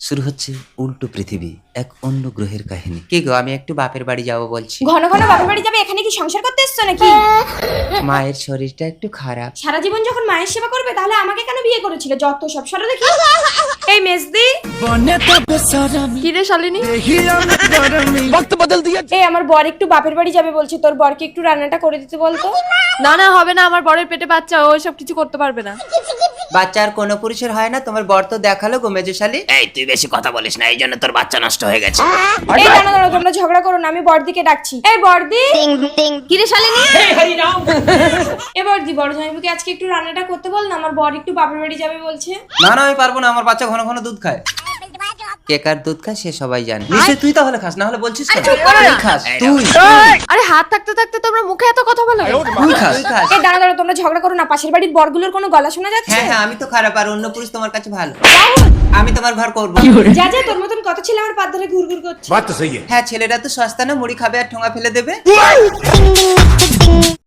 শুরু হচ্ছে উল্টো পৃথিবী, এক অন্য গ্রহের কাহিনী। কি গো, আমি একটু বাপের বাড়ি যাবো বলছি। ঘন ঘন বাপের বাড়ি যাবে? এখানে কি সংসার করতে এসছো নাকি? মায়ের শরীরটা একটু খারাপ। সারা জীবন যখন মায়ের সেবা করবে তাহলে আমাকে কেন বিয়ে করেছিল? যত সব সরো দেখি। এই মেজদি, কি রে শালিনী? এই আমার বর একটু বাপের বাড়ি যাবে বলছে, তোর বরকে একটু রান্নাটা করে দিতে বলতো। না না, হবে না, আমার বরের পেটে বাচ্চা, ও সব কিছু করতে পারবে না। বাচ্চা আর কোনো পুরুষের হয় না, তোমার বর তো দেখালো গো মেজশালী। এই তুই বেশি কথা বলিস না, এই জন্য তোর বাচ্চা নষ্ট হয়ে গেছে। এই দাঁড়া দাঁড়া, তোমরা ঝগড়া করো না, আমি বরদিকে ডাকছি। এই বরদি, কি রে শালিনী? এ বরদি, বড় জামাইবাবুকে আজকে একটু রান্নাটা করতে বল না, আমার বর একটু বাপের বাড়ি যাবে বলছে। না না, আমি পারবো না, আমার বাচ্চা ঘন ঘন দুধ খায়। কে কার দুধ খায় সে সবাই জানে। নিশ্চয় তুই তাহলে খাস, না হলে বলছিস কেন? চুপ করো না। তুই খাস, তুই আরে হাত থাকতে থাকতে তোমরা মুখে এত কথা বলো? তুই খাস, তুই খাস। এই দাঁড়া দাঁড়া, তোমরা ঝগড়া করো না, পাশের বাড়ির বরগুলোর কোনো গলা শোনা যাচ্ছে? হ্যাঁ হ্যাঁ, আমি তো খারাপ আর অন্য পুরুষ তোমার কাছে ভালো। আমি তোমার ঘর করবো। যা যা, তোর মতন কত ছেলে আমার পাত ধরে ঘুরঘুর করছে। बात तो सही है। হ্যাঁ, ছেলেরা তো সস্তা না, মুড়ি খাবে আর ঠোঙা ফেলে দেবে।